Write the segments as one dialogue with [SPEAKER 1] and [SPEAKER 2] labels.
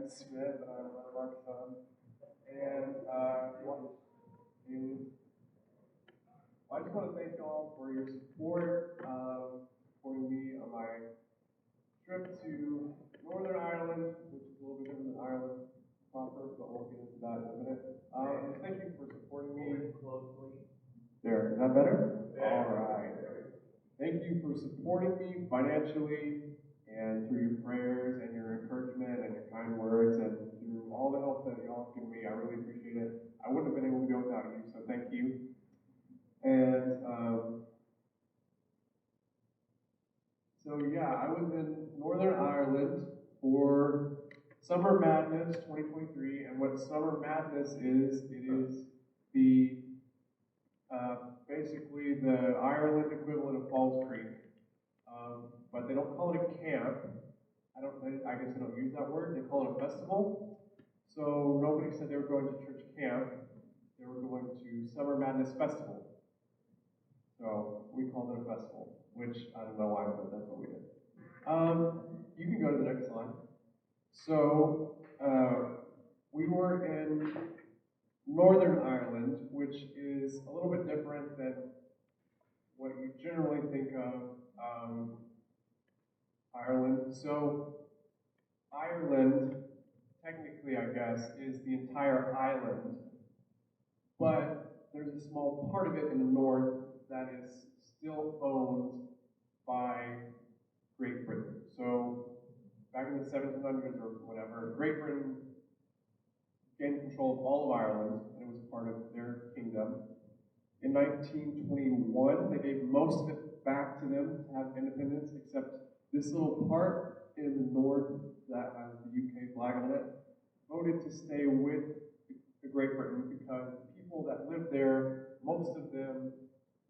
[SPEAKER 1] Landon Smith, and I'm one of our sons. And I just want to thank you all for your support, supporting me on my trip to Northern Ireland, which is a little bit different than Ireland proper, but we'll get into that in a minute. Just thank you for supporting me closely. There, is that better? All right. Thank you for supporting me financially and through your prayers and your encouragement and your kind words and through all the help that y'all have given me. I really appreciate it. I wouldn't have been able to go without you, so thank you. And so yeah, I was in Northern Ireland for Summer Madness 2023, and what Summer Madness is, it is the basically the Ireland equivalent of Falls Creek, but they don't call it a camp. I guess they don't use that word. They call it a festival. So nobody said they were going to church camp. They were going to Summer Madness Festival. So we called it a festival, which I don't know why, but that's what we did. You can go to the next slide. So we were in Northern Ireland, which is a little bit different than what you generally think of Ireland. So Ireland, technically, I guess, is the entire island, but there's a small part of it in the north that is still owned by Great Britain. So back in the 1700s or whatever, Great Britain gained control of all of Ireland, and it was part of their kingdom. In 1921, they gave most of it back to them to have independence, except this little part in the north that has the UK flag on it voted to stay with the Great Britain because the people that lived there, most of them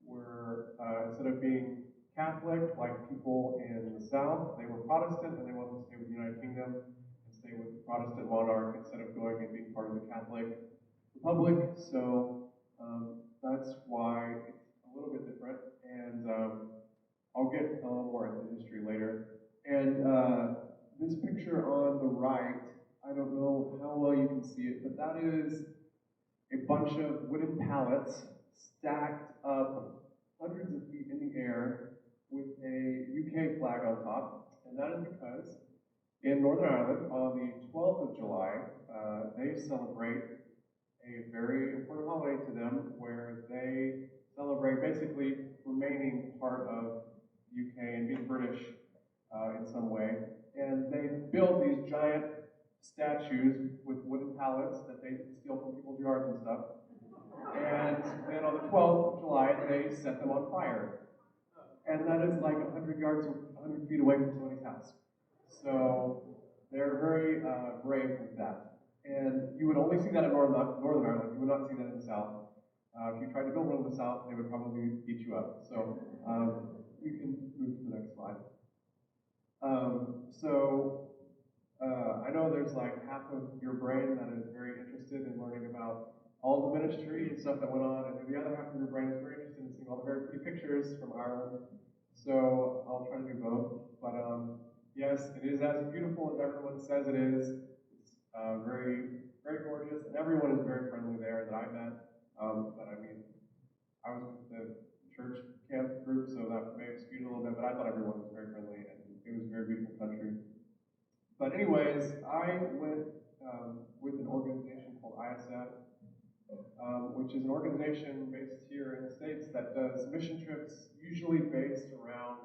[SPEAKER 1] were, instead of being Catholic, like people in the South, they were Protestant, and they wanted to stay with the United Kingdom and stay with the Protestant monarch instead of going and being part of the Catholic Republic. So that's why it's a little bit different, and I'll get a little more into history later. And this picture on the right, I don't know how well you can see it, but that is a bunch of wooden pallets stacked up hundreds of feet in the air with a UK flag on top. And that is because in Northern Ireland, on the 12th of July, they celebrate a very important holiday to them where they celebrate basically remaining part of the UK and being British in some way. And they build these giant statues with wooden pallets that they steal from people's yards and stuff. And then on the 12th of July, they set them on fire. And that is like 100 yards, 100 feet away from somebody's house. So they're very brave with that. And you would only see that in Northern Ireland. You would not see that in the South. If you tried to build one in the South, they would probably beat you up. So you can move to the next slide. I know there's like half of your brain that is very interested in learning about all the ministry and stuff that went on, and then the other half of your brain is very interested in seeing all the very pretty pictures from Ireland. So I'll try to do both. But yes, it is as beautiful as everyone says it is. It's very, very gorgeous, and everyone is very friendly there that I met. But I mean, I was with the church camp group, so that may have skewed a little bit, but I thought everyone was very friendly, and it was a very beautiful country. But anyways, I went with an organization called ISF, which is an organization based here in the States that does mission trips, usually based around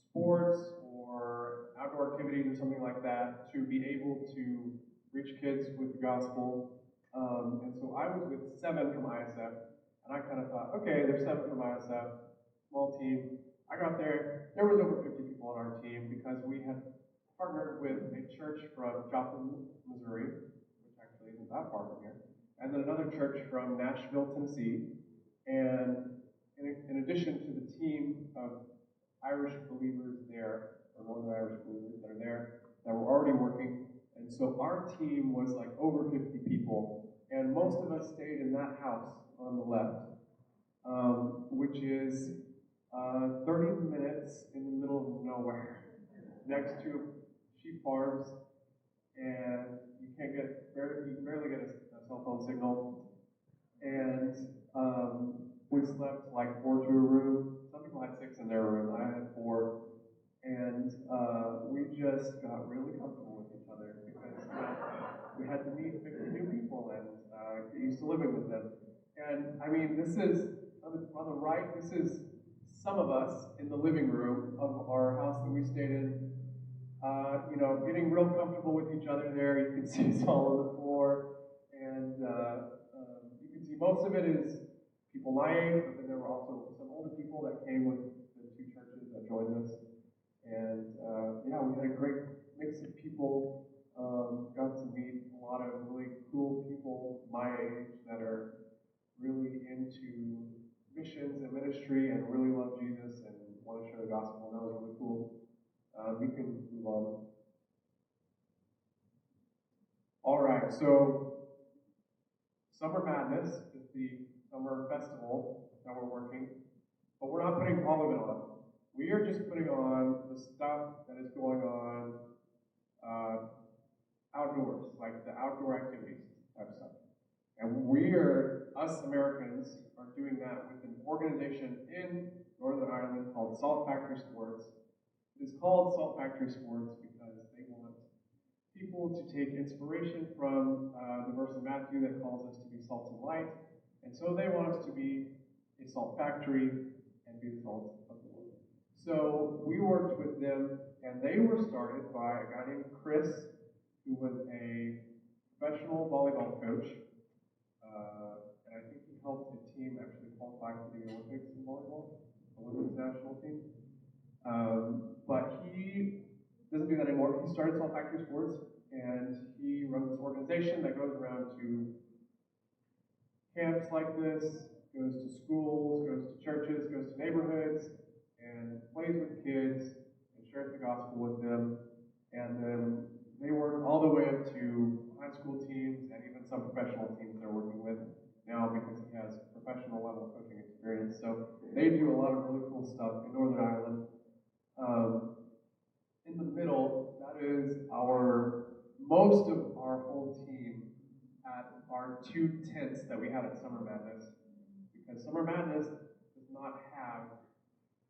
[SPEAKER 1] sports or outdoor activities or something like that, to be able to reach kids with the gospel. And so I was with 7 from ISF, and I kind of thought, okay, there's 7 from ISF, small team. I got there was over 50 people on our team because we had partnered with a church from Joplin, Missouri, which actually isn't that far from here, and then another church from Nashville, Tennessee. And in addition to the team of Irish believers there, or Northern Irish believers that are there, that were already working. And so our team was like over 50 people, and most of us stayed in that house on the left, which is 30 minutes in the middle of nowhere, next to sheep farms and you can barely get a cell phone signal, and we slept like four to a room. Some people had six in their room. I had four, and we just got really comfortable with each other because we had to meet 50 new people and get used to living with them. And I mean, this is on the right. This is some of us in the living room of our house that we stayed in. Getting real comfortable with each other there. You can see us all on the floor, and you can see most of it is people my age, but then there were also some older people that came with the two churches that joined us. And yeah, we had a great mix of people. Got to meet a lot of really cool people my age that are really into missions and ministry and really love Jesus and want to share the gospel. And that was really cool. You can move on. All right, so Summer Madness is the summer festival that we're working, but we're not putting all of it on. We are just putting on the stuff that is going on uh, outdoors, like the outdoor activities type stuff. And us Americans, are doing that with an organization in Northern Ireland called Salt Factory Sports. It is called Salt Factory Sports because they want people to take inspiration from the verse in Matthew that calls us to be salt and light. And so they want us to be a salt factory and be the salt of the world. So we worked with them, and they were started by a guy named Chris, who was a professional volleyball coach. And I think he helped a team actually qualify for the Olympics in volleyball, the women's national team. But he doesn't do that anymore. He started Salt Factory Sports, and he runs this organization that goes around to camps like this, goes to schools, goes to churches, goes to neighborhoods, and plays with kids and shares the gospel with them. And then they work all the way up to high school teams and even some professional teams they're working with now because he has professional level coaching experience. So they do a lot of really cool stuff in Northern Ireland. In the middle, that is most of our whole team at our two tents that we had at Summer Madness, because Summer Madness does not have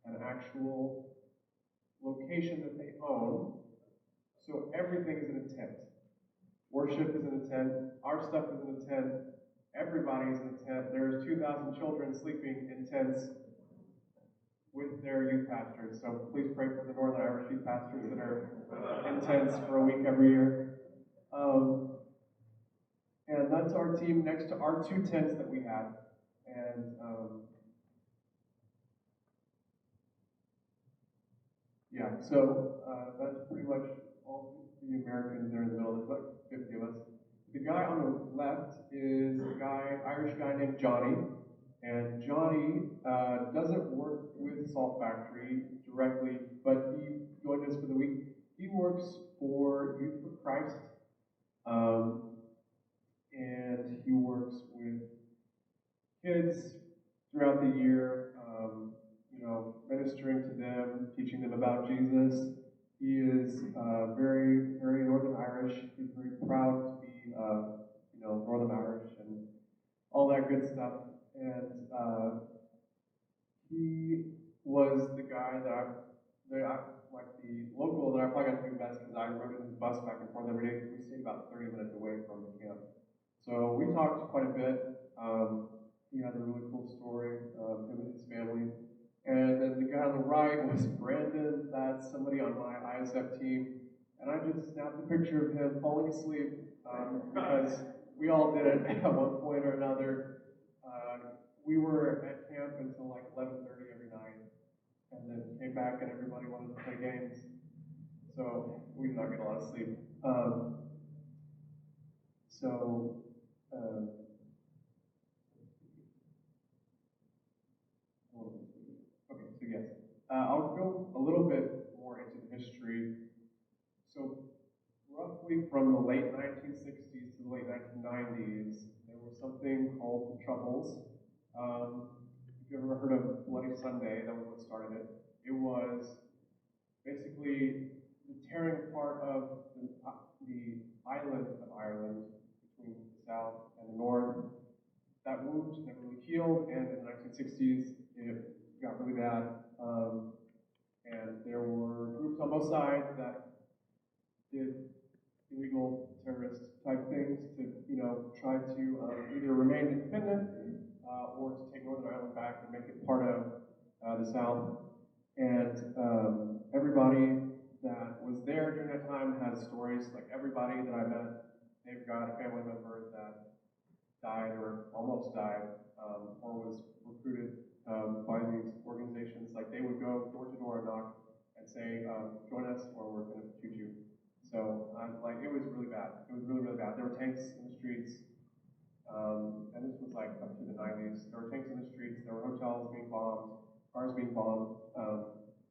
[SPEAKER 1] an actual location that they own, so everything is in a tent. Worship is in a tent, our stuff is in a tent, everybody is in a tent. There's 2,000 children sleeping in tents with their youth pastors. So please pray for the Northern Irish youth pastors that are in tents for a week every year. And that's our team next to our two tents that we had. And yeah, so that's pretty much all the Americans there in the middle. There's like 50 of us. The guy on the left is Irish guy named Johnny. And Johnny doesn't work with Salt Factory directly, but he joined us for the week. He works for Youth for Christ, um, and he works with kids throughout the year, ministering to them, teaching them about Jesus. He is very, very Northern Irish. He's very proud to be, Northern Irish and all that good stuff. And he was the guy like the local that I probably got to do best because I rode in his bus back and forth every day because we stayed about 30 minutes away from the camp. So we talked quite a bit. He has a really cool story of him and his family. And then the guy on the right was Brandon. That's somebody on my ISF team. And I just snapped a picture of him falling asleep because we all did it at one point or another. We were at camp until like 11:30 every night, and then came back and everybody wanted to play games. So we did not get a lot of sleep. So uh, okay, so yes, I'll go a little bit more into the history. So roughly from the late 1960s to the late 1990s, there was something called the Troubles. If you've ever heard of Bloody Sunday, that was what started it. It was basically the tearing apart of the island of Ireland between the south and the north. That wound never really healed, and in the 1960s, it got really bad. And there were groups on both sides that did illegal terrorist type things to, try to either remain independent or to take Northern Ireland back and make it part of the South. And everybody that was there during that time has stories. Like everybody that I met, they've got a family member that died or almost died, or was recruited by these organizations. Like they would go door to door and knock and say, "Join us, or we're going to shoot you." So, like, it was really bad. It was really, really bad. There were tanks in the streets, and this was like up to the 90s. There were tanks in the streets. There were hotels being bombed, cars being bombed.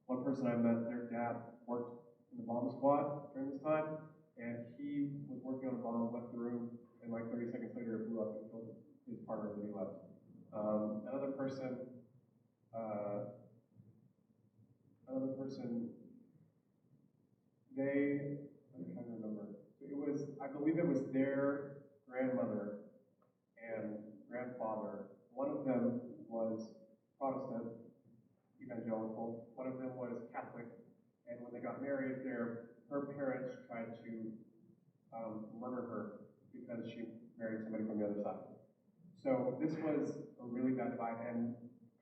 [SPEAKER 1] One person I met, their dad worked in the bomb squad during this time, and he was working on a bomb, left the room, and like 30 seconds later, it blew up and killed his partner that he left. Another person, uh, another person, I'm trying to remember. It was, I believe it was their grandmother and grandfather. One of them was Protestant, evangelical. One of them was Catholic. And when they got married, her parents tried to murder her because she married somebody from the other side. So this was a really bad divide, and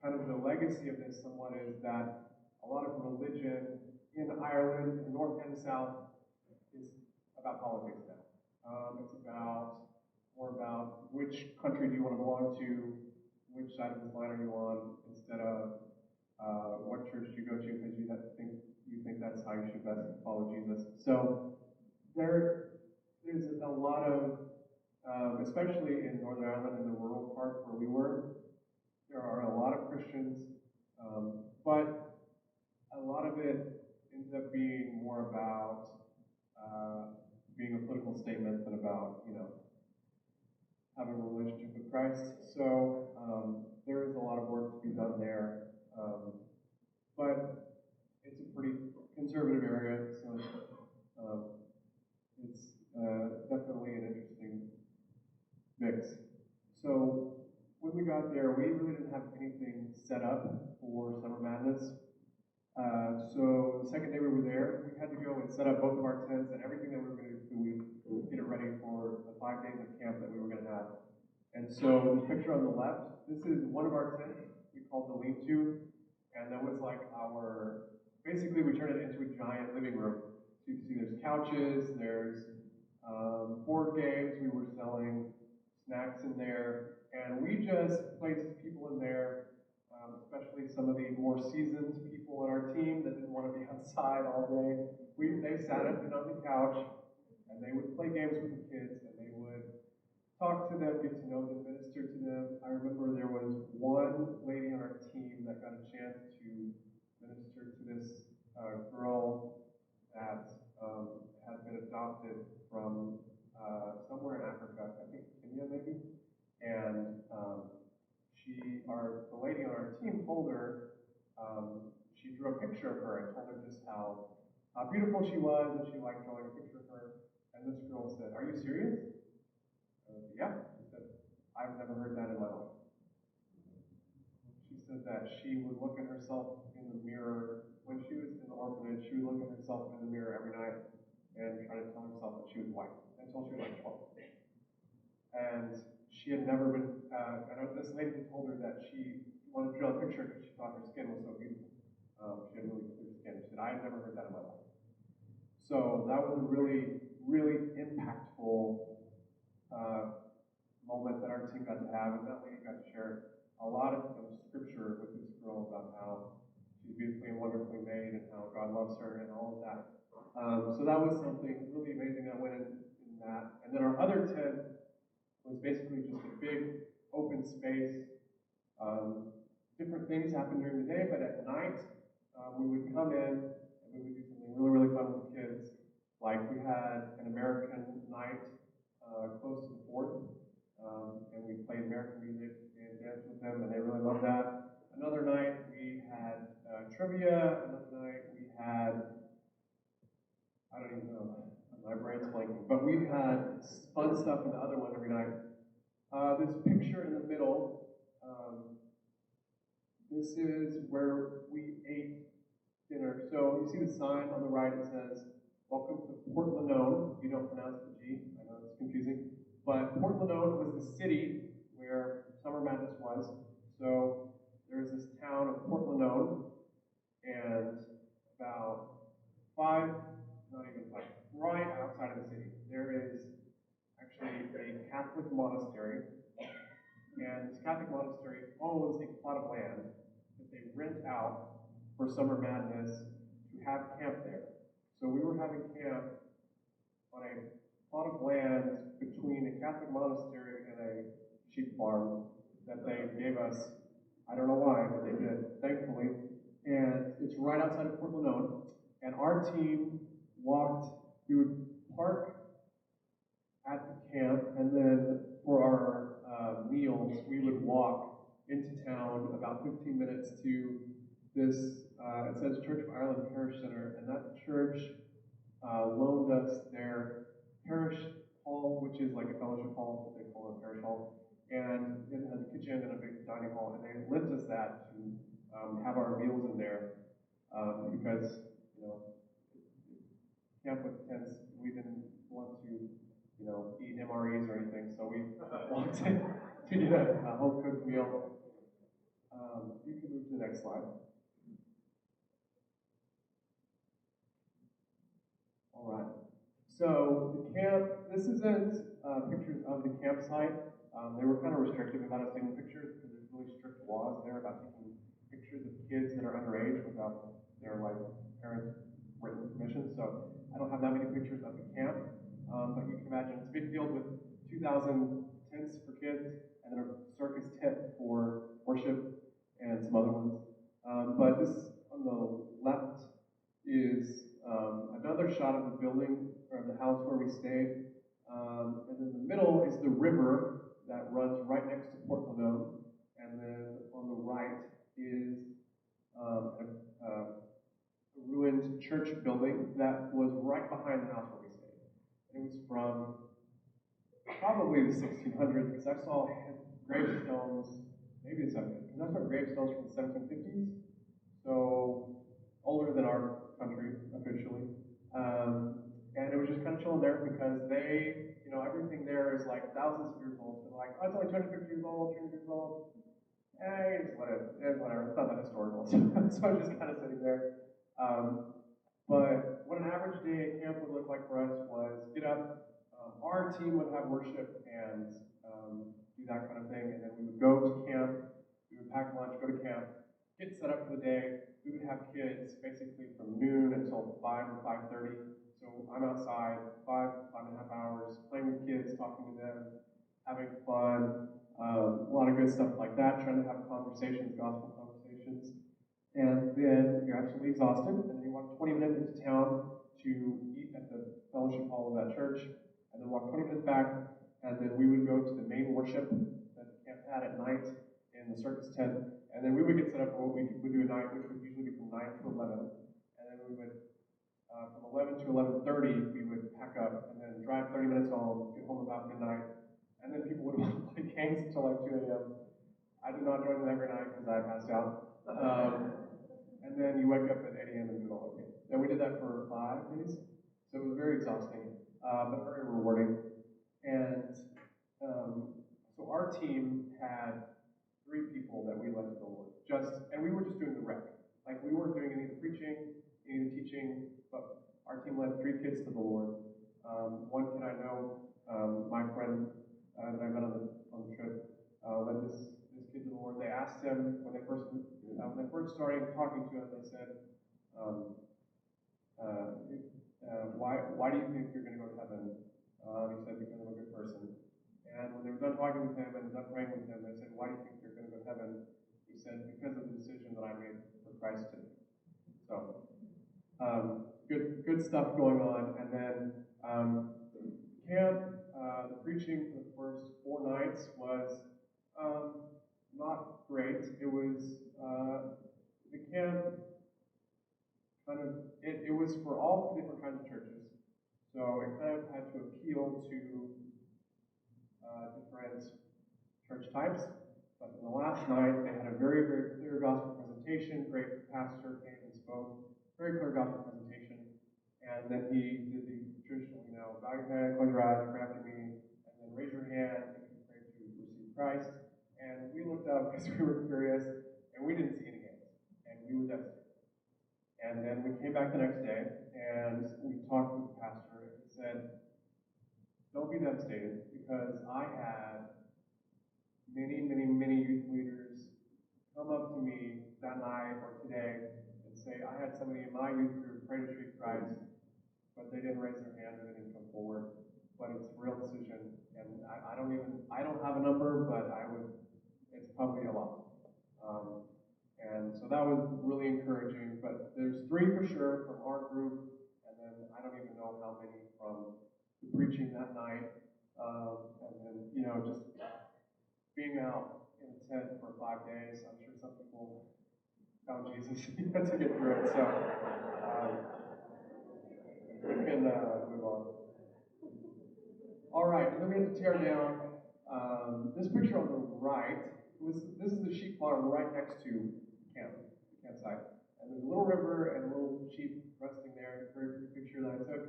[SPEAKER 1] kind of the legacy of this somewhat is that a lot of religion in Ireland, in the north and the south, is about politics now. It's more about which country do you want to belong to, which side of this line are you on, instead of what church do you go to because you think that's how you should best follow Jesus. So there's a lot of especially in Northern Ireland, in the rural parts where we were, there are a lot of Christians, but a lot of it ends up being more about being a political statement than about, having a relationship with Christ. So there is a lot of work to be done there, but it's a pretty conservative area, so um, it's definitely an interesting mix. So when we got there, we really didn't have anything set up for Summer Madness. So the second day we were there, we had to go and set up both of our tents and everything that we were going to do for the week, get it ready for the 5 days of camp that we were going to have. And so this picture on the left, this is one of our tents we called the lean-to, and that was like basically we turned it into a giant living room. So you can see there's couches, there's board games, we were selling snacks in there, and we just placed people in there, especially some of the more seasoned people on our team that didn't want to be outside all day. They sat up and on the couch, and they would play games with the kids, and they would talk to them, get to know them, minister to them. I remember there was one lady on our team that got a chance to minister to this girl that had been adopted from somewhere in Africa, I think Kenya maybe, and the lady on our team told her, she drew a picture of her and told her just how beautiful she was, and she liked drawing a picture of her. And this girl said, "Are you serious?" I said, "Yeah." She said, "I've never heard that in my life." She said that she would look at herself in the mirror when she was in the orphanage. She would look at herself in the mirror every night and try to tell herself that she was white until she was like 12. And she had never been, this lady had told her that she wanted to draw a picture because she thought her skin was so beautiful. She had really clear skin. She said, "I had never heard that in my life." So that was a really, really impactful moment that our team got to have, and that lady got to share a lot of scripture with this girl about how she's beautifully and wonderfully made and how God loves her and all of that. So that was something really amazing that went in that. And then our other tent was basically just a big open space. Different things happened during the day, but at night we would come in and we would do something really, really fun with the kids. Like we had an American night close to the 4th, and we played American music and danced with them, and they really loved that. Another night we had trivia. Another night we had, I don't even know, My brain's blanking. But we had fun stuff in the other one every night. This picture in the middle, this is where we ate dinner. So you see the sign on the right, it says, "Welcome to Port Lanone." You don't pronounce the G. I know it's confusing. But Port Lanone was the city where Summer Madness was. So there's this town of Port Lanone, and about five, not even five, right outside of the city, there is actually a Catholic monastery. And this Catholic monastery owns a plot of land that they rent out for Summer Madness to have camp there. So we were having camp on a plot of land between a Catholic monastery and a sheep farm that they gave us. I don't know why, but they did, thankfully. And it's right outside of Port Lanone. And our team we would park at the camp, and then for our meals, we would walk into town about 15 minutes to this, it says Church of Ireland Parish Center, and that church loaned us their parish hall, which is like a fellowship hall, but they call it parish hall, and it has a kitchen and a big dining hall, and they lent us that to have our meals in there because, camp with tents, we didn't want to eat MREs or anything, so we walked in to get a home-cooked meal. You can move to the next slide. All right. So the camp, this isn't pictures of the campsite. They were kind of restrictive about us taking pictures because there's really strict laws there about taking pictures of kids that are underage without their parents' written permission. So I don't have that many pictures of the camp, but you can imagine it's a big field with 2,000 tents for kids and then a circus tent for worship and some other ones. But this on the left is another shot of the building or the house where we stayed. And then the middle is the river that runs right next to Port Lanone. And then on the right is a ruined church building that was right behind the house where we stayed. And it was from probably the 1600s because I saw gravestones, maybe the 1700s, because I saw gravestones from the 1750s. So older than our country officially. And it was just kind of chilling there because everything there is like thousands of years old. So like, oh, it's only 250 years old, 300 years old. Just let it, whatever. It's not that historical. So I'm just kind of sitting there. But what an average day at camp would look like for us was get up. Our team would have worship and do that kind of thing. And then we would go to camp. We would pack lunch, go to camp, get set up for the day. We would have kids basically from noon until 5 or 5:30. So I'm outside 5.5 hours, playing with kids, talking to them, having fun, a lot of good stuff like that, trying to have conversations, gospel conversations. And then you're absolutely exhausted, and then you walk 20 minutes into town to eat at the fellowship hall of that church, and then walk 20 minutes back, and then we would go to the main worship that the camp had at night in the circus tent, and then we would get set up for what we would do at night, which would usually be from 9 to 11, and then we would, from 11 to 11:30, we would pack up, and then drive 30 minutes home, get home about midnight, and then people would want to play games until like 2 a.m. I did not join them every night because I passed out. And then you wake up at 8 a.m. and do it all over again. And we did that for 5 days. So it was very exhausting, but very rewarding. And so our team had 3 people that we led to the Lord. And we were just doing the rec. Like we weren't doing any of the preaching, any of the teaching, but our team led 3 kids to the Lord. One kid I know, my friend that I met on the trip, led this kid to the Lord. They asked him when they first started talking to him. They said, "Why do you think you're going to go to heaven?" He said, "Because I'm a good person." And when they were done talking with him and done praying with him, they said, "Why do you think you're going to go to heaven?" He said, "Because of the decision that I made for Christ today." So, good stuff going on. And then camp, the preaching for the first 4 nights was not great. It was the camp kind of it was for all different kinds of churches. So it kind of had to appeal to different church types. But in the last night, they had a very, very clear gospel presentation. Great pastor came and spoke, very clear gospel presentation. And then he did the traditional, bow your head, close your eyes, pray after me, and then raise your hand if you pray to receive Christ. And we looked up because we were curious, and we didn't see any hands, and we were devastated. And then we came back the next day, and we talked with the pastor, and he said, don't be devastated, because I had many, many, many youth leaders come up to me that night or today and say, I had somebody in my youth group pray to treat Christ, but they didn't raise their hand or they didn't come forward. But it's a real decision, and I don't have a number, but it's probably a lot. And so that was really encouraging. But there's 3 for sure from our group, and then I don't even know how many from the preaching that night. And then, just being out in a tent for 5 days, I'm sure some people found Jesus to get through it. So we can move on. All right, and then we had to tear down this picture on the right. This is the sheep farm right next to the campsite. And there's a little river and a little sheep resting there. Very pretty picture that I took.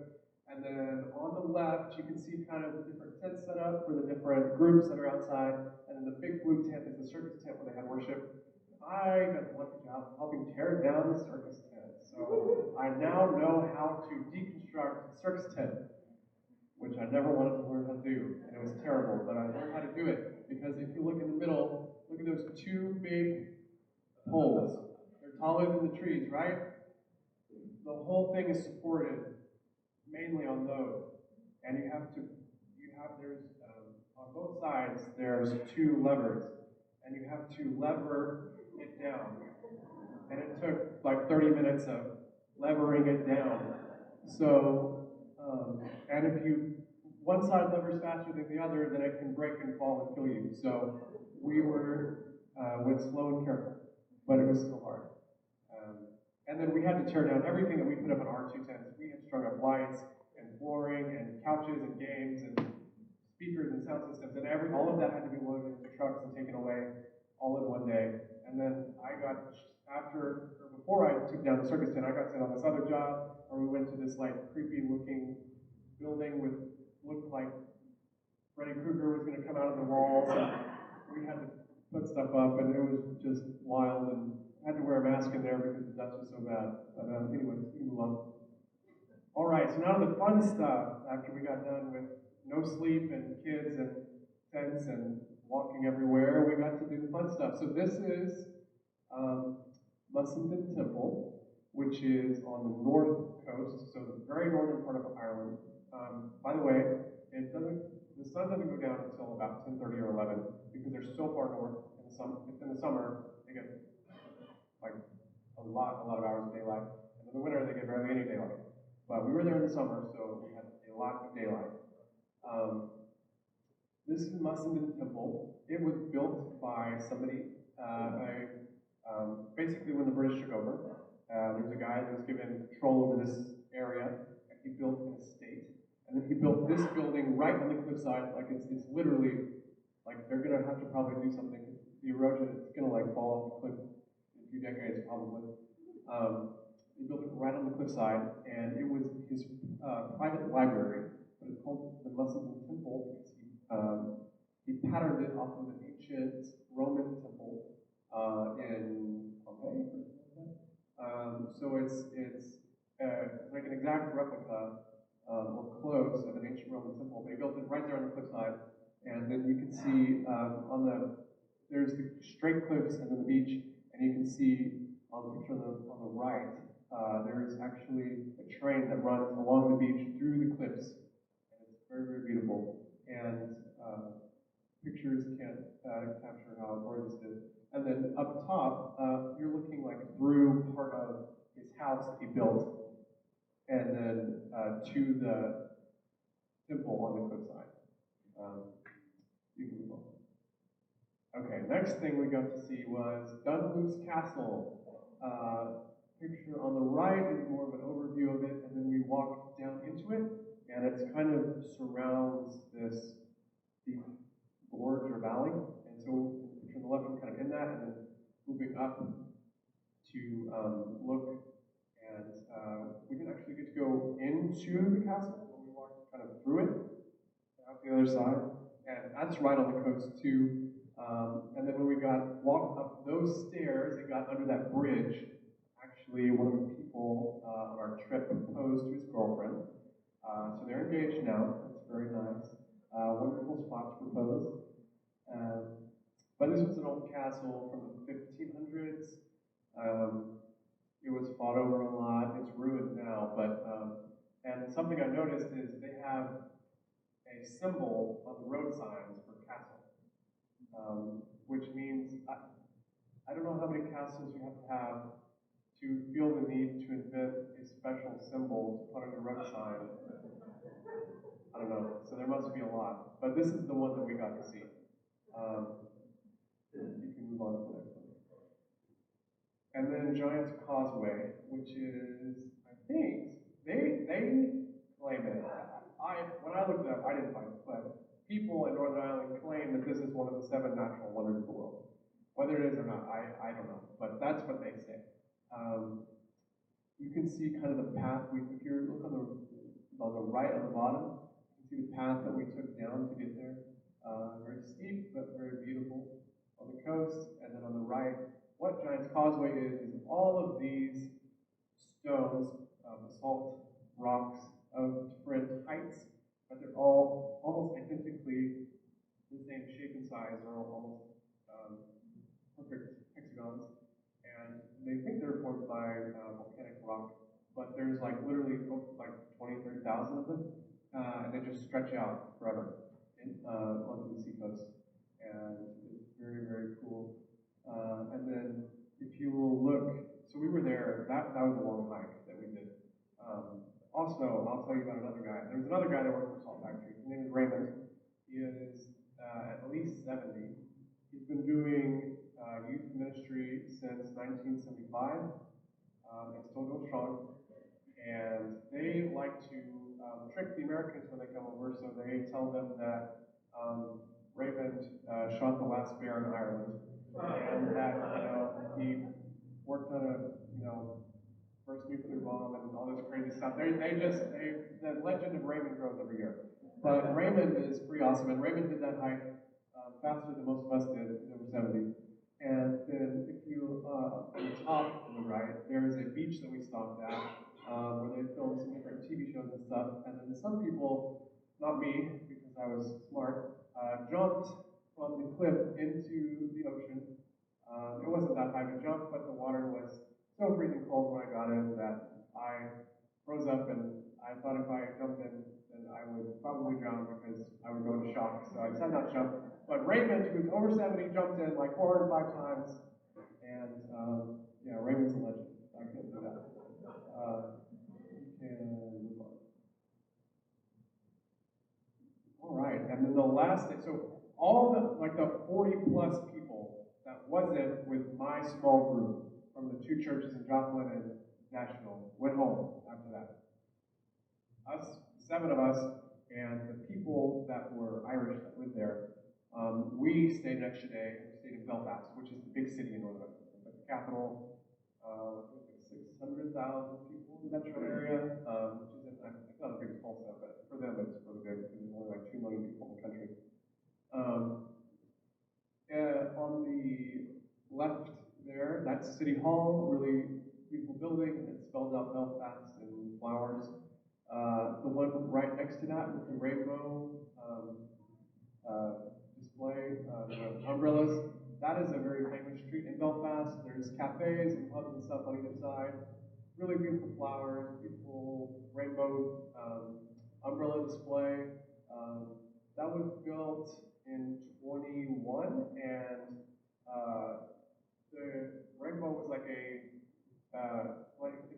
[SPEAKER 1] And then on the left, you can see kind of the different tents set up for the different groups that are outside. And then the big blue tent is the circus tent where they had worship. I got the lucky job of helping tear down the circus tent. So I now know how to deconstruct a circus tent, which I never wanted to learn how to do. And it was terrible, but I learned how to do it. Because if you look in the middle, look at those 2 big poles. They're taller than the trees, right? The whole thing is supported mainly on those. And there's, on both sides, there's 2 levers. And you have to lever it down. And it took like 30 minutes of levering it down. So, and if one side levers faster than the other, then it can break and fall and kill you. So we went slow and careful, but it was still hard. And then we had to tear down everything that we put up in our 2 tents. We had strung up lights and flooring and couches and games and speakers and sound systems, and all of that had to be loaded into trucks and taken away all in one day. And then before I took down the circus tent, I got sent on this other job where we went to this like creepy looking building looked like Freddy Krueger was going to come out of the walls, and we had to put stuff up, and it was just wild, and I had to wear a mask in there because the dust was so bad. But anyways, we can move on. All right, so now to the fun stuff. After we got done with no sleep and kids and tents and walking everywhere, we got to do the fun stuff. So this is Mussenden Temple, which is on the north coast, so the very northern part of Ireland. By the way, the sun doesn't go down until about 10:30 or 11 because they're so far north. In the summer, they get like a lot of hours of daylight, and in the winter they get barely any daylight. But we were there in the summer, so we had a lot of daylight. This is Mussenden Temple. It was built by somebody, basically when the British took over. There's a guy that was given control over this area, and he built an estate. And then he built this building right on the cliffside. Like it's literally, like they're gonna have to probably do something. The erosion, it's gonna like fall off the cliff in a few decades probably. He built it right on the cliffside, and it was his private library, but it's called the Mussenden Temple because he patterned it off of an ancient Roman temple in Pompeii or something like that. So it's like an exact replica or close of an ancient Roman temple, but he built it right there on the cliffside, and then you can see there's the straight cliffs and then the beach, and you can see on the picture on the right, there's actually a train that runs along the beach through the cliffs, and it's very, very beautiful. And pictures can't capture how gorgeous it is. And then up top, you're looking like through part of his house that he built, and then to the temple on the cliffside. You can move on. Okay, next thing we got to see was Dunluce Castle. Picture on the right is more of an overview of it, and then we walk down into it, and it's kind of surrounds this deep gorge or valley. And so in the picture on the left, we're kind of in that, and then moving up to look, and we didn't actually get to go into the castle, but we walked kind of through it, out the other side, and that's right on the coast too. And then when we walked up those stairs and got under that bridge, actually one of the people on our trip proposed to his girlfriend. So they're engaged now. That's very nice. Wonderful spot to propose. Um, but this was an old castle from the 1500s. It was fought over a lot. It's ruined now, but and something I noticed is they have a symbol on the road signs for castle, which means I don't know how many castles you have to feel the need to invent a special symbol to put on your road sign. I don't know. So there must be a lot, but this is the one that we got to see. You can move on to the next one. And then Giant's Causeway, which is, I think, they claim it. When I looked it up, I didn't find it, but people in Northern Ireland claim that this is one of the 7 natural wonders of the world. Whether it is or not, I don't know, but that's what they say. You can see kind of the path if you look on the right on the bottom, you can see the path that we took down to get there. Very steep, but very beautiful on the coast. And then on the right, what Giant's Causeway is all of these stones, basalt rocks of different heights, but they're all almost identically the same shape and size. They're all almost perfect hexagons. And they think they're formed by volcanic rock, but there's like literally like 20, 30,000 of them, and they just stretch out forever onto the seacoast. And it's very, very cool. And then if you will look, so we were there, that was a long hike that we did. Also, I'll tell you about another guy. There's another guy that worked for Salt Factory. His name is Raymond. He is at least 70. He's been doing youth ministry since 1975 and still going strong. And they like to trick the Americans when they come over, so they tell them that Raymond shot the last bear in Ireland, and that he worked on a first nuclear bomb and all this crazy stuff. The legend of Raymond grows every year. But Raymond is pretty awesome, and Raymond did that hike faster than most of us did. He's over 70. And then if you, on the top on the right, there is a beach that we stopped at where they filmed some different TV shows and stuff. And then some people, not me, because I was smart, jumped from the cliff into the ocean. It wasn't that high of a jump, but the water was so freezing cold when I got in that I froze up, and I thought if I jumped in, then I would probably drown because I would go into shock. So I decided not to jump. But Raymond, who's over 70, jumped in like 405 times. And yeah, Raymond's a legend. I couldn't do that. You can move on. All right. And then the last thing, so all the 40 plus people that wasn't with my small group from the 2 churches in Joplin and Nashville went home after that. Us, 7 of us, and the people that were Irish that lived there, we stayed an extra day, and we stayed in Belfast, which is the big city in Northern Ireland. It's like the capital. I think it's like 600,000 people in the metro area, which isn't, it's not as big as Tulsa, but for them it's really big because there's only like 2 million people in the country. On the left there, that's City Hall, really beautiful building, and it spells out Belfast in flowers. The one right next to that with the rainbow display, the umbrellas, that is a very famous street in Belfast. There's cafes and pubs and stuff on either side. Really beautiful flowers, beautiful rainbow umbrella display. That was built in 21, and the rainbow was like it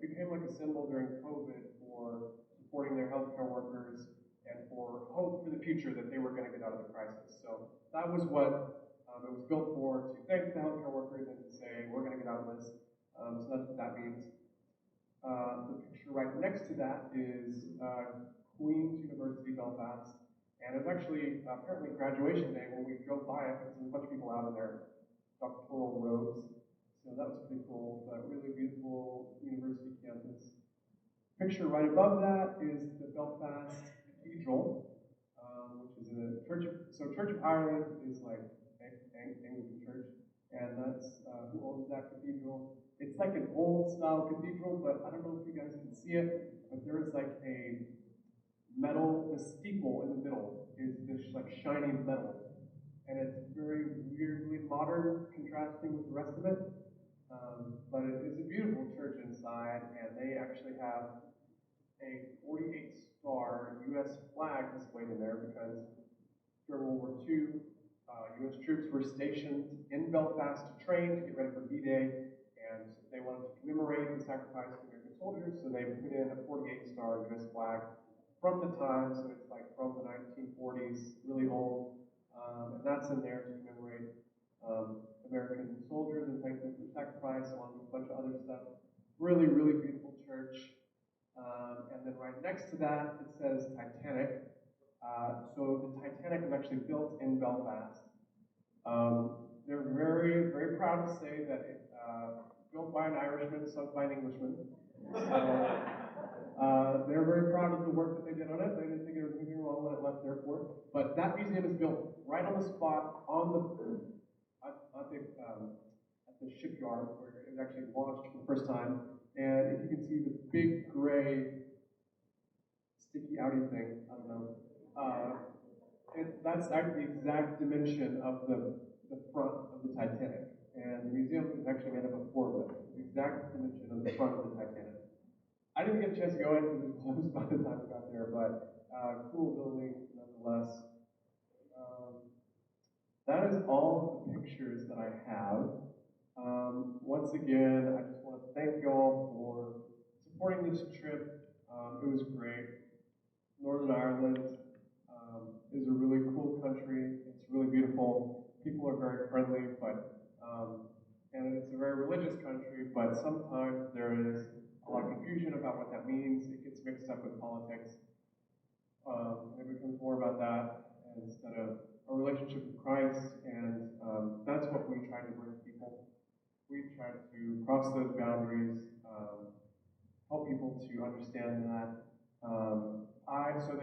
[SPEAKER 1] became like a symbol during COVID for supporting their healthcare workers and for hope for the future that they were going to get out of the crisis. So that was what it was built for, to thank the healthcare workers and to say, we're going to get out of this. So that's what that means. The picture right next to that is Queen's University, Belfast. And it was actually apparently graduation day when we drove by it because there was a bunch of people out in their doctoral robes. So that was pretty cool, but really beautiful university campus. Picture right above that is the Belfast Cathedral, which is a church of, so Church of Ireland is like Anglican Church, and that's who owns that cathedral. It's like an old style cathedral, but I don't know if you guys can see it, but there is like a metal, the steeple in the middle is this like shiny metal, and it's very weirdly modern, contrasting with the rest of it. But it is a beautiful church inside, and they actually have a 48 star U.S. flag displayed in there because during World War II, U.S. troops were stationed in Belfast to train to get ready for D-Day, and they wanted to commemorate the sacrifice of American soldiers, so they put in a 48 star U.S. flag from the time, so it's like from the 1940s, really old, and that's in there to commemorate American soldiers and thank them for sacrifice, along with a bunch of other stuff. Really, really beautiful church. And then right next to that, it says Titanic. So the Titanic was actually built in Belfast. They're very, very proud to say that it built by an Irishman, sunk by an Englishman. So they're very proud of the work that they did on it. They didn't think there was anything wrong when it left their port. But that museum is built right on the spot on the at the shipyard where it was actually launched for the first time. And if you can see the big gray sticky outy thing, I don't know. That's the exact dimension of the front of the Titanic. And the museum is actually made up of 4 of them. The exact dimension of the front of the Titanic. I didn't get a chance to go in because it was closed by the time we got there, but cool building nonetheless. Um, that is all of the pictures that I have. Once again, I just want to thank y'all for supporting this trip. It was great. Northern Ireland is a really cool country. It's really beautiful. People are very friendly, but and it's a very religious country. But sometimes there is a lot of confusion about what that means. It gets mixed up with politics, and it becomes more about that instead of a relationship with Christ. And that's what we try to bring people. We try to cross those boundaries, help people to understand that. So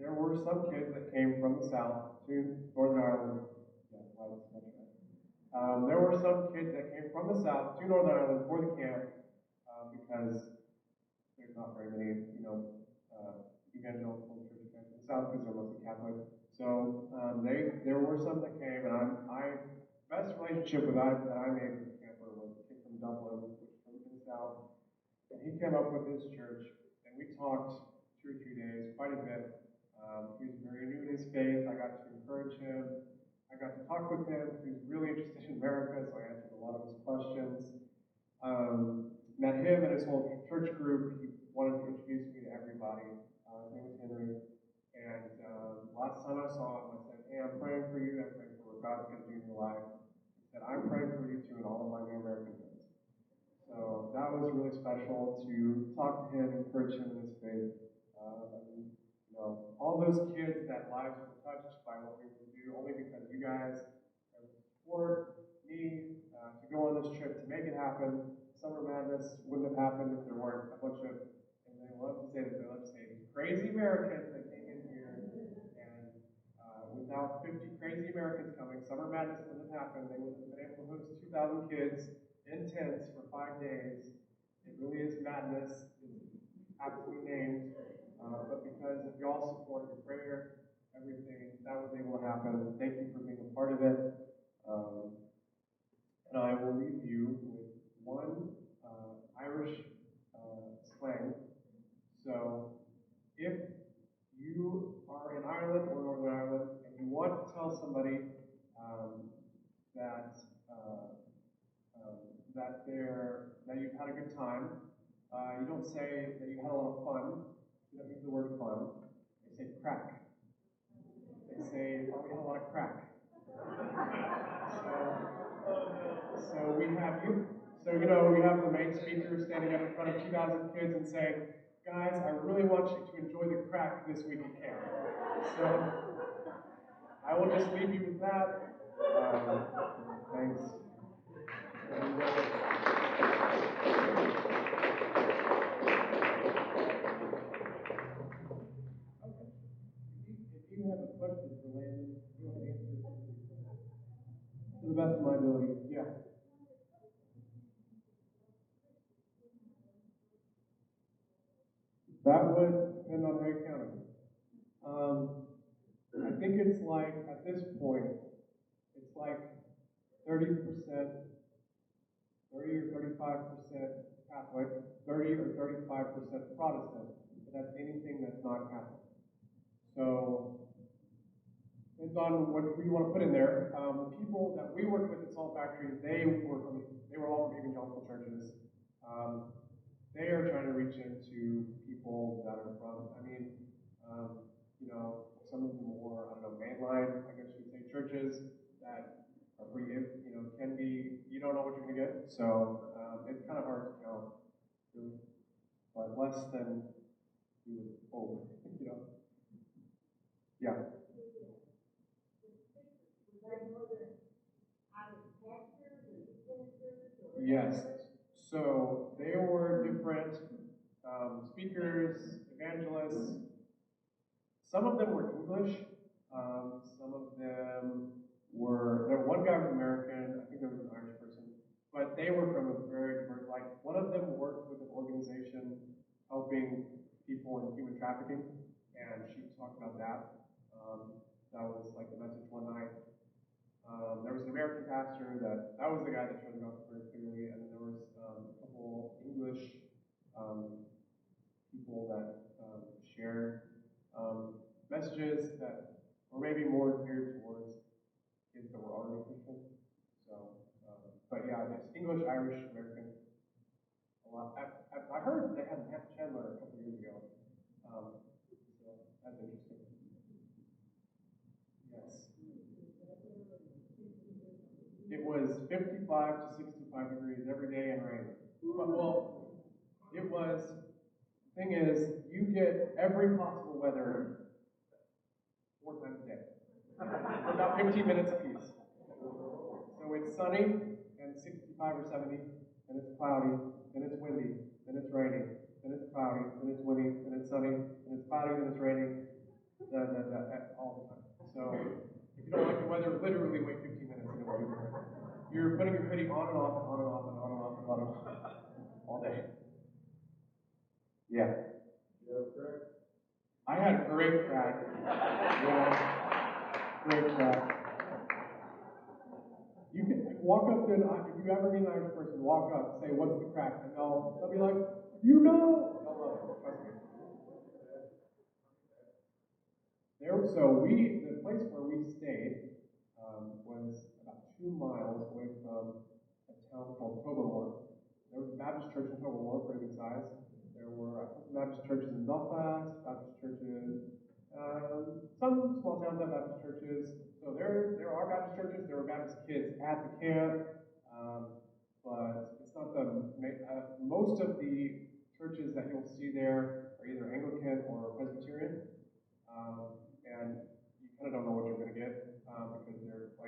[SPEAKER 1] there were some kids that came from the South to Northern Ireland. Yeah, that's right. There were some kids that came from the South to Northern Ireland for the camp because there's not very many, evangelical church camps in the South because they're mostly Catholic. So there were some that came, and I best relationship that I made with the camper was a kid from Dublin, which is in the South, and he came up with his church, and we talked 2 or 3 days, quite a bit. He was very new in his faith. I got to encourage him. I got to talk with him. He was really interested in America, so I answered a lot of his questions. Met him and his whole church group. He wanted to introduce me to everybody. His name was Henry. And last time I saw him, I said, "Hey, I'm praying for you. I'm praying for what God's going to do in your life." He said, "I'm praying for you too and all of my new American friends." So that was really special to talk to him, encourage him in his faith. And, all those kids that lives were touched by what we were to do only because you guys support me to go on this trip to make it happen. Summer Madness wouldn't have happened if there weren't a bunch of, and they love to say this, they love to say these crazy Americans that came in here, and without 50 crazy Americans coming, Summer Madness wouldn't have happened. They wouldn't have been able to host 2,000 kids in tents for 5 days. It really is madness. It's aptly named, but because of y'all support, your prayer, everything, that was able to happen. Thank you for being a part of it. And I will leave you with one Irish slang. So if you are in Ireland or Northern Ireland and you want to tell somebody that that you've had a good time, you don't say that you had a lot of fun. You don't use the word fun. They say crack. They say, "Oh, we had a lot of crack." So we have you. So we have the main speaker standing up in front of 2,000 kids and saying, guys, I really want you to enjoy the crack this week at camp. So I will just leave you with that. Thanks. And, okay. If you have a question for Landon, he'll answer it to the best of my ability. Yeah. That would depend on how you count it. I think it's like, at this point, it's like 30%, 30 or 35% Catholic, 30 or 35% Protestant, but that's anything that's not Catholic. So, depends on what you want to put in there. The people that we worked with at Salt Factory, they were all from evangelical churches. They are trying to reach into people that are from, some of the more, mainline, I guess you would say, churches that are pretty, can be, you don't know what you're going to get. So it's kind of hard to count, really. But less than you would hope, Yeah. Yes. So they were different speakers, evangelists. Some of them were English. Some of them one guy was American. I think there was an Irish person. But they were from a very diverse, like one of them worked with an organization helping people in human trafficking. And she talked about that. That was like the message one night. There was an American pastor that was the guy that shared the gospel very clearly. And then there was a couple English people that shared messages that were maybe more geared towards kids that were already Christian. So, but yeah, it's English, Irish, American. A lot. I heard they had Matt Chandler a couple years ago. So that's interesting. Yes. It was 55 to 65 degrees every day and rain. Well, it was. The thing is, you get every possible weather 4 times a day for about 15 minutes apiece. So it's sunny and 65 or 70, then it's cloudy, then it's windy, then it's raining, then it's cloudy, then it's windy, then it's sunny, then it's cloudy, then it's raining, all the time. So if you don't like the weather, literally wait 15 minutes and it will be different. You're putting your hoodie on and off and on and off and on and off and on and off all day. Yeah. I had a great crack. Yeah. Great crack. You can walk up to if you ever meet an Irish person, walk up, say, "What's the crack?" And they'll be like, "You know." They'll love it. Trust me. The place where we stayed was about 2 miles away from a town called Tobermory. There was a Baptist church in Tobermory, pretty good size. There were a couple Baptist churches in Belfast, Baptist churches. Some small towns have Baptist churches. So there are Baptist churches. There were Baptist kids at the camp, but it's not most of the churches that you'll see there are either Anglican or Presbyterian, and you kind of don't know what you're going to get because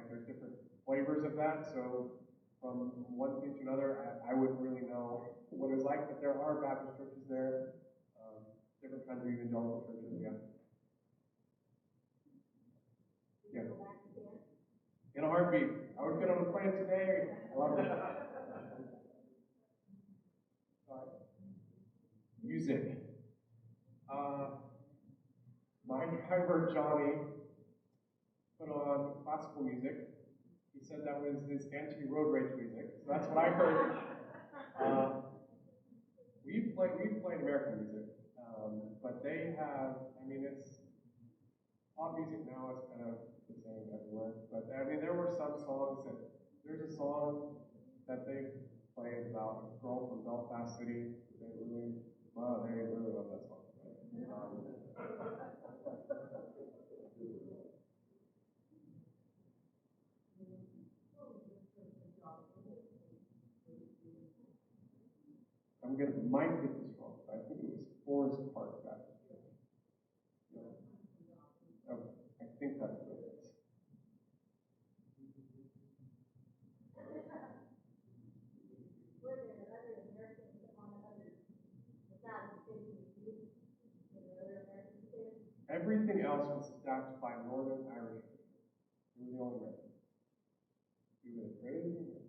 [SPEAKER 1] there's different flavors of that. So from one thing to another, I wouldn't really know what it was like, but there are Baptist churches there, different kinds of evangelical churches. Yeah. Yeah. In a heartbeat. I would get on a plane today. I love it. Sorry. Music. My driver, Johnny, put on classical music. He said that was his anti-road rage music. So that's what I heard. We've played American music, but they have. It's pop music now is kind of the same everywhere. But there were some songs that there's a song that they played about a girl from Belfast City. They really love that song. I'm gonna might get this wrong. I think it was Forest Park Baptist Church. Yeah. Okay, I think that's what it is. Everything else was staffed by Northern Irish Christians. We were the only Americans. We were the crazy Americans.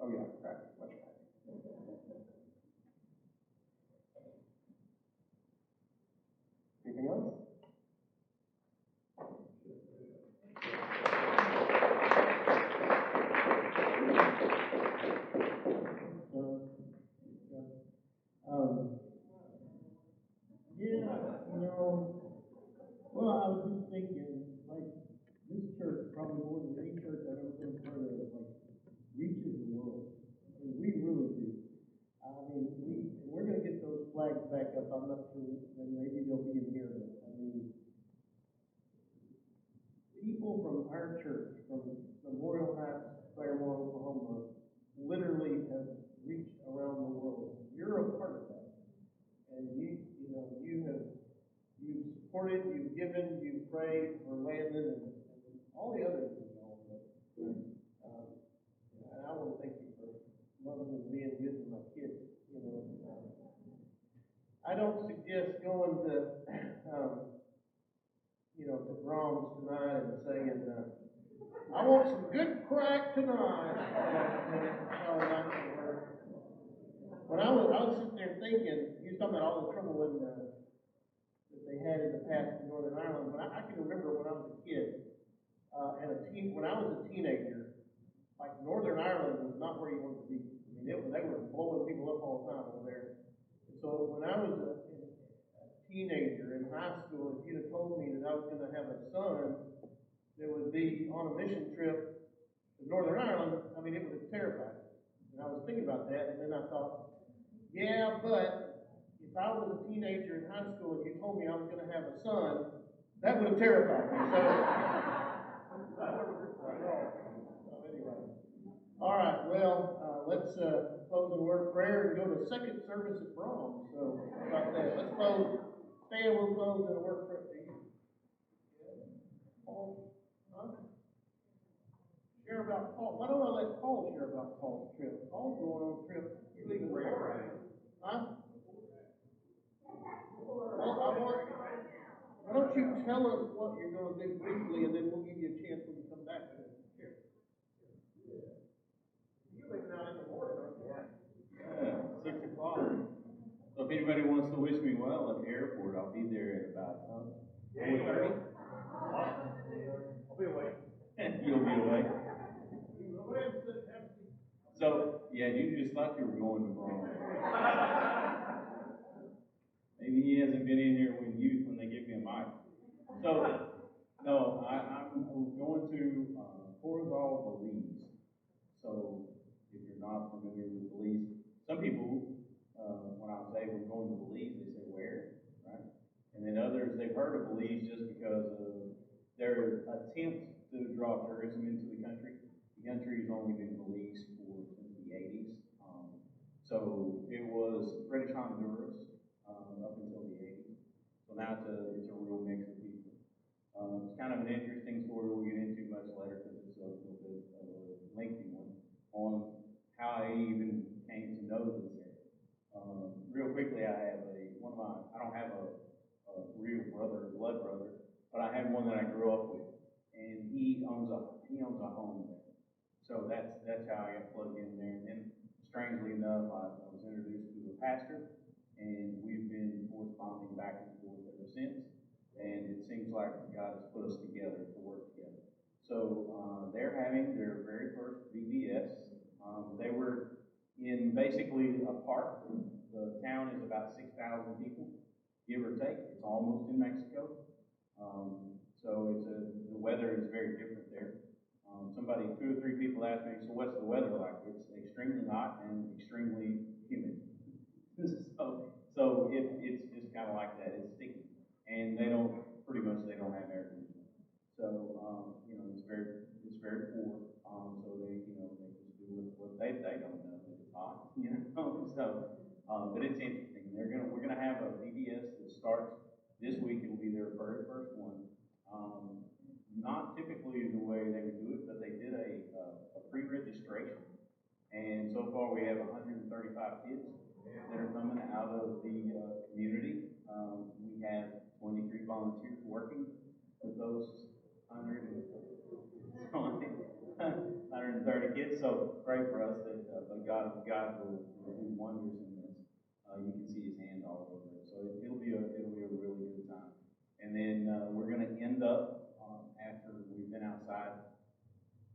[SPEAKER 1] Oh yeah, crack, much crack. Anything else?
[SPEAKER 2] Yeah, well, I was just thinking, like, this church, probably more than any church I've ever been a part of, like, reaches the world. I mean, we really do. I mean, we're going to get those flags back up. I'm not sure, and maybe they'll be in here, but I mean, people from our church, from Memorial Heights, Claremore, Oklahoma, literally have reached around the world. You're a part of that, and you've supported, you've given, you've prayed for Landon and all the others are gone. But and I want to thank you for loving and being good to my kids. I don't suggest going to to Brahms tonight and saying, I want some good crack tonight. How that would work. When I was sitting there thinking, he was talking about all the trouble that they had in the past in Northern Ireland. But I can remember when I was a kid when I was a teenager, like Northern Ireland was not where you wanted to be. I mean, they were blowing people up all the time over there. And so when I was a teenager in high school, if you'd have told me that I was going to have a son that would be on a mission trip to Northern Ireland, I mean, it would have terrified me. And I was thinking about that, and then I thought, yeah, but if I was a teenager in high school and you told me I was going to have a son, that would have terrified me. So, anyway. All right, well, let's close in a word of prayer and go to second service at Brahms. So, how about that? Let's close. Stan, we'll close in a word of prayer. Paul, huh? Share about Paul. Why don't I let Paul share about Paul's trip? Paul's going on a trip. You leaving tomorrow? Huh? Well, why don't you tell us what you're going to do briefly, and then we'll give you a chance when you come back to share. You're leaving out in the morning, aren't you?
[SPEAKER 3] Yeah, 6 o'clock. So if anybody wants to wish me well at the airport, I'll be there at about 4:30.
[SPEAKER 1] I'll be away.
[SPEAKER 3] You'll be away. So yeah, you just thought you were going to prom. Maybe he hasn't been in here when they give me a mic. So no, I'm going to Causeway, Belize. So if you're not familiar with Belize, some people, when I say we're going to Belize, they say where, right? And then others, they've heard of Belize just because of their attempt to draw tourism into the country. The country's only been Belize since the 80s. So it was British Honduras up until the 80s. So now it's a real mix of people. It's kind of an interesting story we'll get into much later because it's a little bit of a lengthy one on how I even came to know this area. Real quickly, I don't have a real blood brother, but I have one that I grew up with, and he owns a home there. So that's how I got plugged in there. And then, strangely enough, I was introduced to a pastor, and we've been corresponding back and forth ever since. And it seems like God has put us together to work together. So they're having their very first VBS. They were in basically a park. The town is about 6,000 people, give or take. It's almost in Mexico. So the weather is very different there. Two or three people asked me, so what's the weather like? It's extremely hot and extremely humid. so it's just kind of like that. It's sticky, and they don't have air conditioning. So it's very poor. So they just do they don't know that it's hot, you know. So, but it's interesting. We're gonna have a VBS that starts this week. It'll be their very first one. Not typically the way they would do it, but they did a pre-registration, and so far we have 135 kids that are coming out of the community. We have 23 volunteers working with those 130 kids. So pray for us that, but God will do wonders in this. You can see His hand all over it. So it'll be a really good time. And then we're going to end up after we've been outside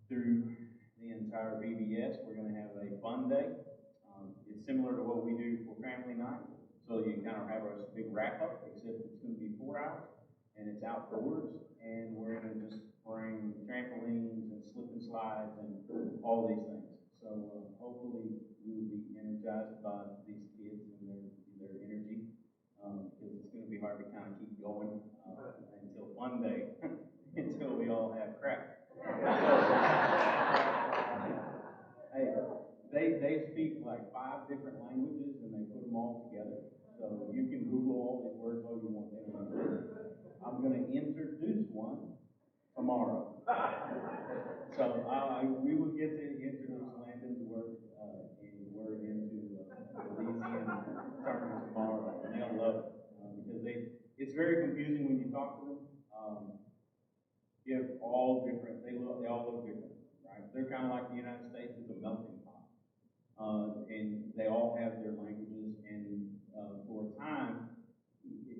[SPEAKER 3] through the entire VBS. We're going to have a fun day. It's similar to what we do for family night. So you kind of have a big wrap up, except it's going to be 4 hours and it's outdoors. And we're going to just bring trampolines and slip and slides and all these things. So hopefully we will be energized by these kids and their energy, because it's going to be hard to kind of keep going until fun day, until we all have crack. Hey, they speak like 5 different languages and they put them all together. So you can Google all these words all you want. They don't exist. I'm going to introduce one tomorrow. So we will get to introduce Landon's word into Elysian terms tomorrow, and they'll love it because it's very confusing when you talk to them. You have all different. They all look different, right? They're kind of like the United States is a melting pot, and they all have their languages. And for a time,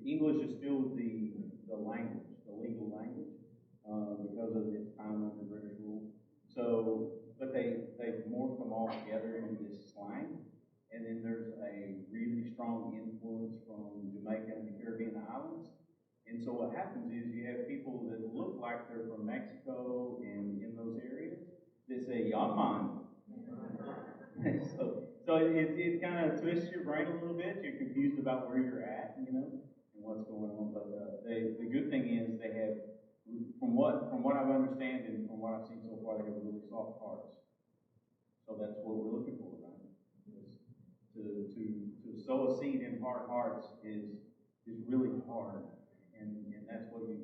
[SPEAKER 3] English is still the language, the legal language, because of its time under British rule. So, but they've morphed them all together into this slang. And then there's a really strong influence from Jamaica and the Caribbean islands. And so what happens is you have people that look like they're from Mexico and in those areas that say, "Yeah, man." so it kind of twists your brain a little bit. You're confused about where you're at, you know, and what's going on. But the good thing is they have, from what I've understand and from what I've seen so far, they have really soft hearts. So that's what we're looking for, right? To sow a seed in hard hearts is really hard, and that's what we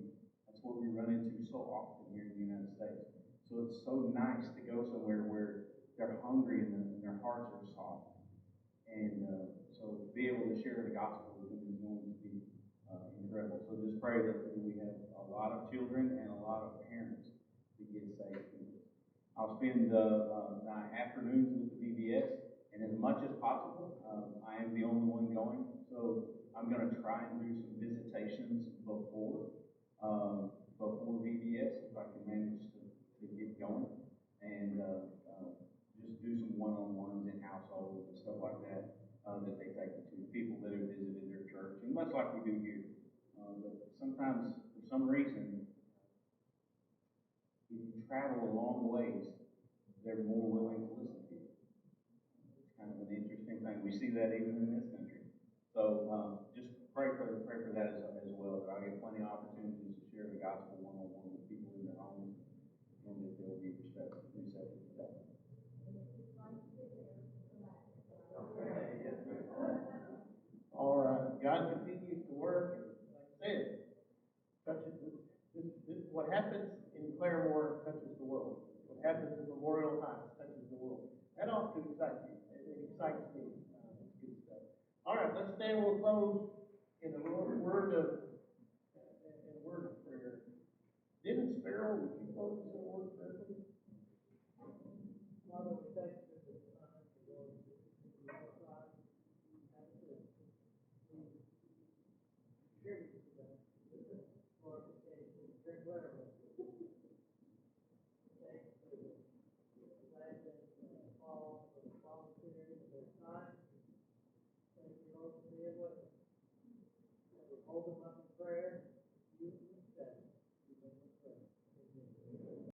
[SPEAKER 3] run into so often here in the United States. So it's so nice to go somewhere where they're hungry and their hearts are soft, and so to be able to share the gospel with them is going to be incredible. So just pray that we have a lot of children and a lot of parents to get saved through this. I'll spend my afternoons with the VBS, and as much as possible, I am the only one going, so I'm going to try and do some visitations before VBS if I can manage to get going, and just do some one-on-ones in households and stuff like that that they take me to, people that have visited their church, and much like we do here. But sometimes, for some reason, if you travel a long ways, they're more willing to listen to you. It's kind of an interesting thing. We see that even in this country. So just pray for that as well, that I'll get plenty of opportunities to share the gospel one-on-one with people in their homes, and that they'll be receptive to that.
[SPEAKER 2] Okay, yes, sir. All right. God continues to work, and like I said, touches this is what happens in Claremore touches the world. What happens in Memorial Heights touches the world. That ought to excite you. It excites me. It's good stuff. All right, let's stand. We'll close in a word of prayer. Dennis Sparrow, would you close us in a word of prayer, please?
[SPEAKER 4] Father, we thank you for this time to go into your side. And we hear you today. Lord, we thank you for your prayer. Thank you for Landon and Paul for volunteering their time. Thank you, Lord, for being with us. And we hold them up in prayer.